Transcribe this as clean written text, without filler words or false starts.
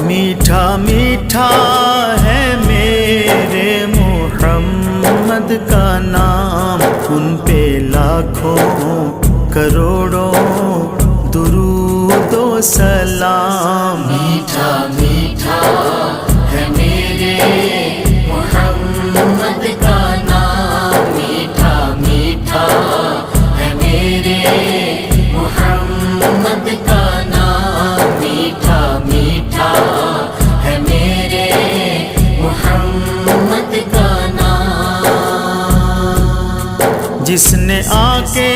मीठा मीठा है मेरे मोहम्मद का नाम, उन पे लाखों करोड़ों दुरूदो सलाम। मीठा मीठा है मेरे मोहम्मद का नाम, मीठा मीठा है मेरे मोहम्मद का नाम, मीठा मीठा है मेरे मोहम्मद का नाम। जिसने आके